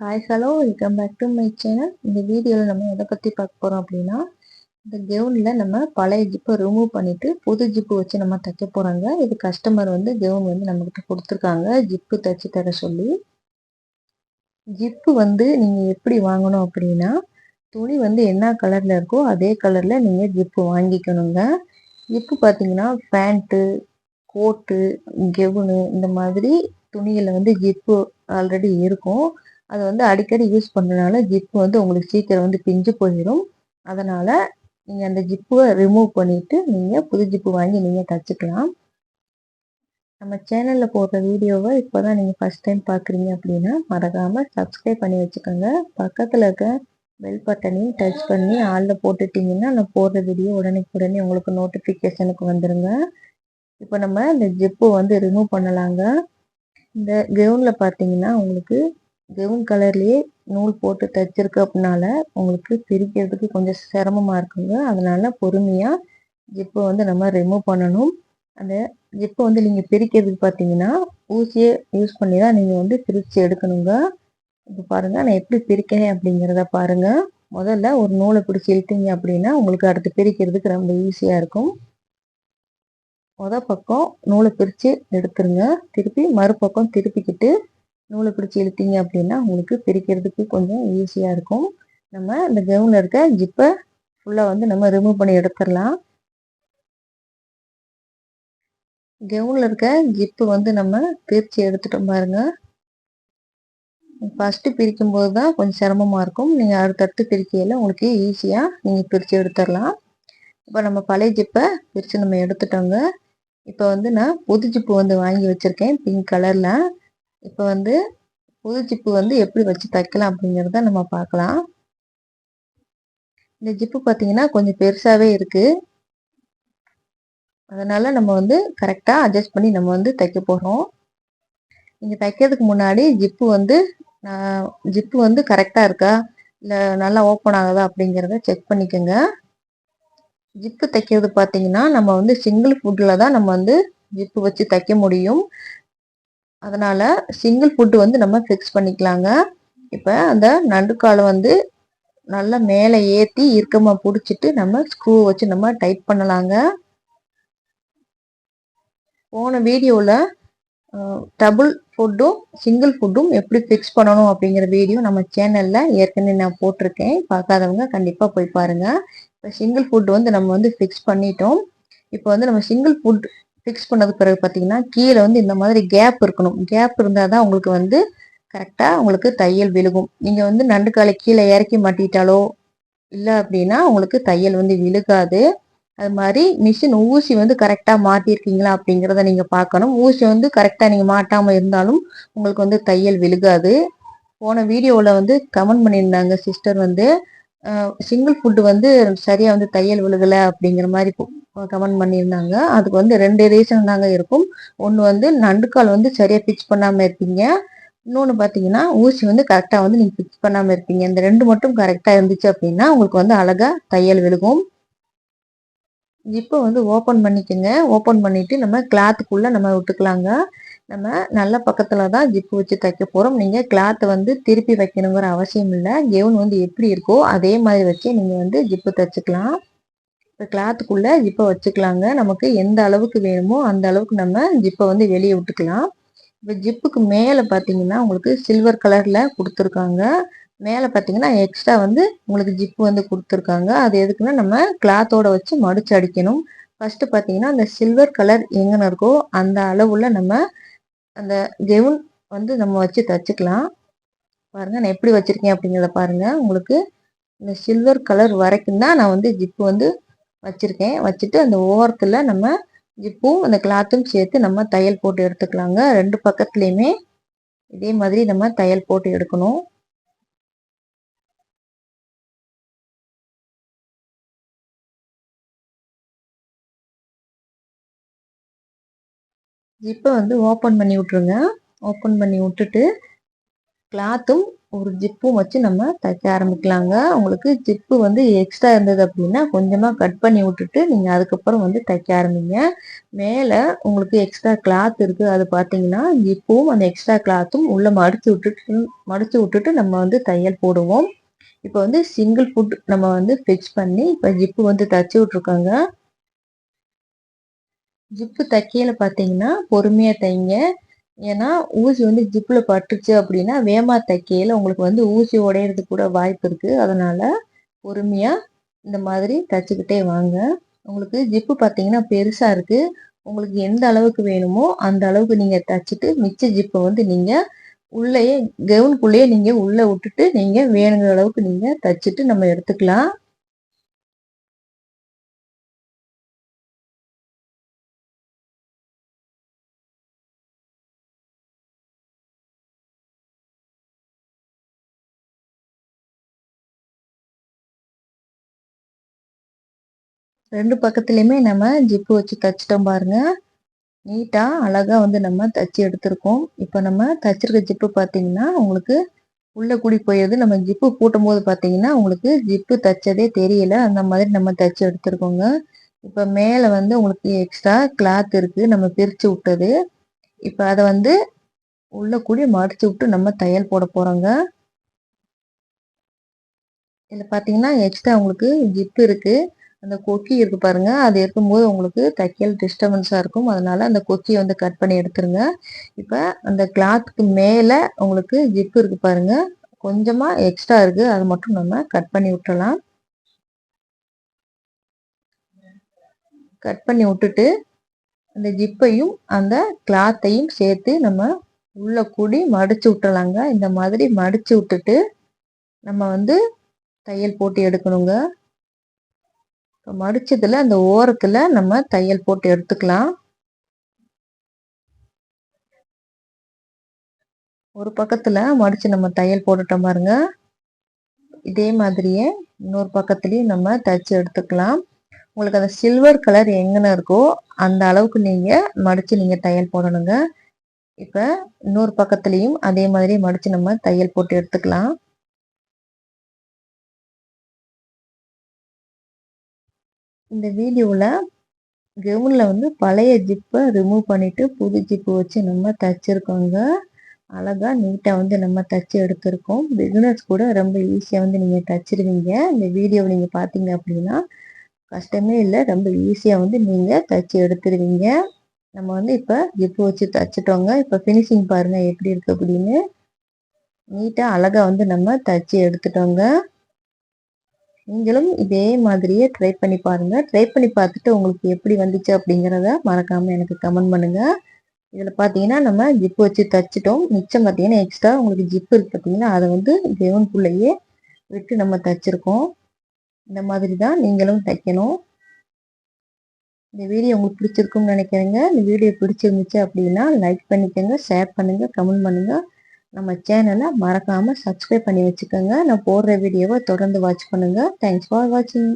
Hi hello welcome back to my channel. இந்த வீடியோவில் நம்ம எதை பற்றி பார்க்க போகிறோம் அப்படின்னா, இந்த கெவுனில் நம்ம பழைய ஜிப்பை ரிமூவ் பண்ணிவிட்டு புது ஜிப்பு வச்சு நம்ம தைக்க போகிறாங்க. இது கஸ்டமர் வந்து கெவுன் வந்து நம்மக்கிட்ட கொடுத்துருக்காங்க ஜிப்பு தைச்சி தர சொல்லி. ஜிப்பு வந்து நீங்கள் எப்படி வாங்கணும் அப்படின்னா, துணி வந்து என்ன கலரில் இருக்கோ அதே கலரில் நீங்கள் ஜிப்பு வாங்கிக்கணுங்க. ஜிப்பு பார்த்தீங்கன்னா பேண்ட்டு, கோட்டு, கெவுனு இந்த மாதிரி துணியில் வந்து ஜிப்பு ஆல்ரெடி இருக்கும். அது வந்து அடிக்கடி யூஸ் பண்ணுறதுனால ஜிப்பு வந்து உங்களுக்கு சீக்கிரம் வந்து பிஞ்சு போயிடும். அதனால் நீங்கள் அந்த ஜிப்பை ரிமூவ் பண்ணிவிட்டு நீங்கள் புது ஜிப்பு வாங்கி நீங்கள் தைச்சிக்கலாம். நம்ம சேனலில் போடுற வீடியோவை இப்போ தான் நீங்கள் ஃபஸ்ட் டைம் பார்க்குறீங்க அப்படின்னா மறக்காமல் சப்ஸ்கிரைப் பண்ணி வச்சுக்கோங்க. பக்கத்தில் இருக்க பெல் பட்டனையும் டச் பண்ணி ஆளில் போட்டுட்டிங்கன்னா நான் போடுற வீடியோ உடனே உங்களுக்கு நோட்டிஃபிகேஷனுக்கு வந்துடுங்க. இப்போ நம்ம இந்த ஜிப்பு வந்து ரிமூவ் பண்ணலாங்க. இந்த கெவுனில் பார்த்தீங்கன்னா உங்களுக்கு கெவுன் கலர்லேயே நூல் போட்டு தைச்சிருக்கு அப்படின்னால உங்களுக்கு பிரிக்கிறதுக்கு கொஞ்சம் சிரமமாக இருக்குங்க. அதனால பொறுமையாக ஜிப்பை வந்து நம்ம ரிமூவ் பண்ணணும். அந்த ஜிப்பை வந்து நீங்கள் பிரிக்கிறதுக்கு பார்த்தீங்கன்னா ஊசியை யூஸ் பண்ணி தான் நீங்கள் வந்து பிரித்து எடுக்கணுங்க. இப்போ பாருங்கள் நான் எப்படி பிரிக்கிறேன் அப்படிங்கிறத பாருங்கள். முதல்ல ஒரு நூலை பிடிச்சி இழுத்தீங்க அப்படின்னா உங்களுக்கு அடுத்து பிரிக்கிறதுக்கு ரொம்ப ஈஸியாக இருக்கும். பக்கம் நூலை பிரித்து எடுத்துருங்க. திருப்பி மறுபக்கம் திருப்பிக்கிட்டு நூலை பிடிச்சி இழுத்தீங்க அப்படின்னா உங்களுக்கு பிரிக்கிறதுக்கு கொஞ்சம் ஈஸியாக இருக்கும். நம்ம இந்த கெவுனில் இருக்க ஜிப்பை ஃபுல்லாக வந்து நம்ம ரிமூவ் பண்ணி எடுத்துடலாம். கெவுனில் இருக்க ஜிப்பு வந்து நம்ம பிரித்து எடுத்துட்டோம் பாருங்க. ஃபஸ்ட்டு பிரிக்கும் போது தான் கொஞ்சம் சிரமமாக இருக்கும். நீங்கள் அடுத்தடுத்து பிரிக்கையில் உங்களுக்கு ஈஸியாக நீங்கள் பிரித்து எடுத்துடலாம். இப்போ நம்ம பழைய ஜிப்பை பிரித்து நம்ம எடுத்துட்டோங்க. இப்போ வந்து நான் புது ஜிப்பு வந்து வாங்கி வச்சுருக்கேன் பிங்க் கலரில். இப்போ வந்து புது ஜிப்பு வந்து எப்படி வச்சு தைக்கலாம் அப்படிங்கிறத நம்ம பார்க்கலாம். இந்த ஜிப்பு பார்த்தீங்கன்னா கொஞ்சம் பெருசாகவே இருக்குது. அதனால் நம்ம வந்து கரெக்டாக அட்ஜஸ்ட் பண்ணி நம்ம வந்து தைக்க போகிறோம். நீங்கள் தைக்கிறதுக்கு முன்னாடி ஜிப்பு வந்து கரெக்டாக இருக்கா இல்லை நல்லா ஓப்பன் ஆகுதா அப்படிங்கிறத செக் பண்ணிக்கோங்க. ஜிப்பு தைக்கிறது பார்த்தீங்கன்னா நம்ம வந்து சிங்கிள் ஃபுட்டில் தான் நம்ம வந்து ஜிப்பு வச்சு தைக்க முடியும். அதனால் சிங்கிள் ஃபுட்டு வந்து நம்ம ஃபிக்ஸ் பண்ணிக்கலாங்க. இப்போ அந்த நடுக்காலை வந்து நல்லா மேலே ஏற்றி இறுக்கமாக பிடிச்சிட்டு நம்ம ஸ்க்ரூ வச்சு நம்ம டைட் பண்ணலாங்க. போன வீடியோவில் டபுள் ஃபுட்டும் சிங்கிள் ஃபுட்டும் எப்படி ஃபிக்ஸ் பண்ணணும் அப்படிங்கிற வீடியோ நம்ம சேனலில் ஏற்கனவே நான் போட்டிருக்கேன். பார்க்காதவங்க கண்டிப்பாக போய் பாருங்கள். இப்போ சிங்கிள் ஃபுட் வந்து நம்ம வந்து ஃபிக்ஸ் பண்ணிட்டோம். இப்போ வந்து நம்ம சிங்கிள் ஃபுட் ஃபிக்ஸ் பண்ணதுக்கு பிறகு பார்த்தீங்கன்னா கீழே வந்து இந்த மாதிரி கேப் இருக்கணும். கேப் இருந்தால் தான் உங்களுக்கு வந்து கரெக்டாக உங்களுக்கு தையல் விழுகும். நீங்கள் வந்து நண்டுக்காலை கீழே இறக்கி மாட்டிட்டாலோ இல்லை அப்படின்னா உங்களுக்கு தையல் வந்து விழுகாது. அது மாதிரி மிஷின் ஊசி வந்து கரெக்டாக மாட்டியிருக்கீங்களா அப்படிங்கிறத நீங்கள் பார்க்கணும். ஊசி வந்து கரெக்டாக நீங்கள் மாட்டாமல் இருந்தாலும் உங்களுக்கு வந்து தையல் விழுகாது. போன வீடியோவில் வந்து கமெண்ட் பண்ணியிருந்தாங்க சிஸ்டர் வந்து சிங்கிள் ஃபுட்டு வந்து சரியாக வந்து தையல் விழுகலை அப்படிங்கிற மாதிரி கமெண்ட் பண்ணியிருந்தாங்க. அதுக்கு வந்து 2 ரீசன் தாங்க இருக்கும். ஒன்று வந்து நண்டுக்கால் வந்து சரியாக ஃபிக்ஸ் பண்ணாமல் இருப்பீங்க. இன்னொன்று பார்த்தீங்கன்னா ஊசி வந்து கரெக்டாக வந்து நீங்கள் ஃபிக்ஸ் பண்ணாமல் இருப்பீங்க. இந்த 2 மட்டும் கரெக்டாக இருந்துச்சு அப்படின்னா உங்களுக்கு வந்து அழகாக தையல் விழுகும். ஜிப்பை வந்து ஓப்பன் பண்ணிக்கோங்க. ஓப்பன் பண்ணிவிட்டு நம்ம கிளாத்துக்குள்ளே நம்ம விட்டுக்கலாங்க. நம்ம நல்ல பக்கத்தில் தான் ஜிப்பு வச்சு தைக்க போகிறோம். நீங்கள் கிளாத்தை வந்து திருப்பி வைக்கணுங்கிற அவசியம் இல்லை. கெவுன் வந்து எப்படி இருக்கோ அதே மாதிரி வச்சு நீங்கள் வந்து ஜிப்பு தைச்சிக்கலாம். இப்போ கிளாத்துக்குள்ளே ஜிப்பை வச்சுக்கலாங்க. நமக்கு எந்த அளவுக்கு வேணுமோ அந்த அளவுக்கு நம்ம ஜிப்பை வந்து வெளியே விட்டுக்கலாம். இப்போ ஜிப்புக்கு மேலே பார்த்தீங்கன்னா உங்களுக்கு சில்வர் கலரில் கொடுத்துருக்காங்க. மேலே பார்த்தீங்கன்னா எக்ஸ்ட்ரா வந்து உங்களுக்கு ஜிப்பு வந்து கொடுத்துருக்காங்க. அது எதுக்குன்னா நம்ம கிளாத்தோட வச்சு மடிச்சு அடிக்கணும். ஃபர்ஸ்ட் பார்த்தீங்கன்னா அந்த சில்வர் கலர் எங்கன்னு இருக்கோ அந்த அளவுல நம்ம அந்த கெவுன் வந்து நம்ம வச்சு தச்சுக்கலாம். பாருங்க நான் எப்படி வச்சிருக்கேன் அப்படிங்கிறத பாருங்க. உங்களுக்கு இந்த சில்வர் கலர் வரைக்கும் தான் நான் வந்து ஜிப்பு வந்து வச்சிருக்கேன். வச்சுட்டு அந்த ஓரத்தில் நம்ம ஜிப்பும் அந்த கிளாத்தும் சேர்த்து நம்ம தையல் போட்டு எடுத்துக்கலாங்க. 2 பக்கத்துலையுமே இதே மாதிரி நம்ம தையல் போட்டு எடுக்கணும். ஜிப்பை வந்து ஓப்பன் பண்ணி விட்ருங்க. ஓப்பன் பண்ணி விட்டுட்டு கிளாத்தும் ஒரு ஜிப்பும் வச்சு நம்ம தைக்க ஆரம்பிக்கலாங்க. உங்களுக்கு ஜிப்பு வந்து எக்ஸ்ட்ரா இருந்தது அப்படின்னா கொஞ்சமாக கட் பண்ணி விட்டுட்டு நீங்கள் அதுக்கப்புறம் வந்து தைக்க ஆரம்பிங்க. மேலே உங்களுக்கு எக்ஸ்ட்ரா கிளாத் இருக்குது, அது பார்த்தீங்கன்னா ஜிப்பும் அந்த எக்ஸ்ட்ரா கிளாத்தும் உள்ளே மடிச்சு விட்டுட்டு நம்ம வந்து தையல் போடுவோம். இப்போ வந்து சிங்கிள் ஃபுட் நம்ம வந்து ஃபிக்ஸ் பண்ணி இப்போ ஜிப்பு வந்து தைச்சி விட்ருக்கோங்க. ஜிப்பு தைக்கையில பார்த்தீங்கன்னா பொறுமையாக தைங்க. ஏன்னா ஊசி வந்து ஜிப்பில் பட்டுச்சு அப்படின்னா வேமா தைக்கையில உங்களுக்கு வந்து ஊசி உடையிறதுக்கு கூட வாய்ப்பு இருக்குது. அதனால் பொறுமையாக இந்த மாதிரி தைச்சிக்கிட்டே வாங்க. உங்களுக்கு ஜிப்பு பார்த்தீங்கன்னா பெருசாக இருக்குது. உங்களுக்கு எந்த அளவுக்கு வேணுமோ அந்த அளவுக்கு நீங்கள் தைச்சிட்டு மிச்ச ஜிப்பை வந்து நீங்கள் உள்ளேயே கவுனுக்குள்ளேயே நீங்கள் உள்ளே விட்டுட்டு நீங்கள் வேணுங்கிற அளவுக்கு நீங்கள் தைச்சிட்டு நம்ம எடுத்துக்கலாம். ரெண்டு பக்கத்துலையுமே நம்ம ஜிப்பு வச்சு தைச்சிட்டோம் பாருங்க. நீட்டாக அழகாக வந்து நம்ம தைச்சி எடுத்திருக்கோம். இப்போ நம்ம தைச்சிருக்க ஜிப்பு பார்த்தீங்கன்னா உங்களுக்கு உள்ளே கூடி போயிடுது. நம்ம ஜிப்பு பூட்டும் போது பார்த்தீங்கன்னா உங்களுக்கு ஜிப்பு தைச்சதே தெரியல. அந்த மாதிரி நம்ம தைச்சி எடுத்திருக்கோங்க. இப்போ மேலே வந்து உங்களுக்கு எக்ஸ்ட்ரா கிளாத் இருக்குது நம்ம பிரித்து விட்டது. இப்போ அதை வந்து உள்ளே கூடி மடிச்சு விட்டு நம்ம தையல் போட போகிறோங்க. இதில் பார்த்தீங்கன்னா எக்ஸ்ட்ரா உங்களுக்கு ஜிப்பு இருக்குது. அந்த கொக்கி இருக்கு பாருங்க, அது இருக்கும்போது உங்களுக்கு தையல் டிஸ்டர்பன்ஸாக இருக்கும். அதனால அந்த கொக்கியை வந்து கட் பண்ணி எடுத்துருங்க. இப்போ அந்த கிளாத்துக்கு மேலே உங்களுக்கு ஜிப்பு இருக்கு பாருங்க, கொஞ்சமாக எக்ஸ்ட்ரா இருக்கு, அதை மட்டும் நம்ம கட் பண்ணி விட்டுறலாம். கட் பண்ணி விட்டுட்டு அந்த ஜிப்பையும் அந்த கிளாத்தையும் சேர்த்து நம்ம உள்ள கூடி மடிச்சு விட்டுறலாங்க. இந்த மாதிரி மடிச்சு விட்டுட்டு நம்ம வந்து தையல் போட்டு எடுக்கணுங்க. மடிச்சதுல அந்த ஓரத்துல நம்ம தையல் போட்டு எடுத்துக்கலாம். ஒரு பக்கத்துல மடிச்சு நம்ம தையல் போட்டுட்டோம் பாருங்க. இதே மாதிரியே இன்னொரு பக்கத்துலயும் நம்ம தைச்சு எடுத்துக்கலாம். உங்களுக்கு அந்த சில்வர் கலர் எங்கன இருக்கோ அந்த அளவுக்கு நீங்க மடிச்சு நீங்க தையல் போடணுங்க. இப்ப இன்னொரு பக்கத்துலயும் அதே மாதிரி மடிச்சு நம்ம தையல் போட்டு எடுத்துக்கலாம். இந்த வீடியோல கவுன்ல வந்து பழைய ஜிப்பை ரிமூவ் பண்ணிட்டு புது ஜிப்பு வச்சு நம்ம தைச்சிருக்கோங்க. அழகா நீட்டா வந்து நம்ம தைச்சு எடுத்திருக்கோம். பிகினர்ஸ் கூட ரொம்ப ஈஸியா வந்து நீங்க தைச்சிருவீங்க. இந்த வீடியோவை நீங்க பார்த்தீங்க அப்படின்னா கஷ்டமே இல்லை, ரொம்ப ஈஸியா வந்து நீங்க தைச்சு எடுத்துருவீங்க. நம்ம வந்து இப்ப ஜிப்பு வச்சு தைச்சிட்டோங்க. இப்ப ஃபினிஷிங் பாருங்க எப்படி இருக்கு அப்படின்னு. நீட்டா அழகா வந்து நம்ம தைச்சு எடுத்துட்டோங்க. நீங்களும் இதே மாதிரியே ட்ரை பண்ணி பாருங்க. ட்ரை பண்ணி பார்த்துட்டு உங்களுக்கு எப்படி வந்துச்சு அப்படிங்கிறத மறக்காம எனக்கு கமெண்ட் பண்ணுங்க. இதில் பார்த்தீங்கன்னா நம்ம ஜிப்பு வச்சு தைச்சிட்டோம். மிச்சம் பார்த்தீங்கன்னா எக்ஸ்ட்ரா உங்களுக்கு ஜிப்பு இருக்கு பார்த்தீங்கன்னா அதை வந்து கவுனுக்குள்ளேயே விட்டு நம்ம தைச்சிருக்கோம். இந்த மாதிரி தான் நீங்களும் தைக்கணும். இந்த வீடியோ உங்களுக்கு பிடிச்சிருக்கும்னு நினைக்கிறேங்க. இந்த வீடியோ பிடிச்சிருந்துச்சு அப்படின்னா லைக் பண்ணிக்கோங்க, ஷேர் பண்ணுங்க, கமெண்ட் பண்ணுங்க. நம்ம சேனலை மறக்காம சப்ஸ்கிரைப் பண்ணி வச்சுக்கோங்க. நான் போடுற வீடியோவை தொடர்ந்து வாட்ச் பண்ணுங்க. தேங்க்ஸ் ஃபார் வாட்சிங்.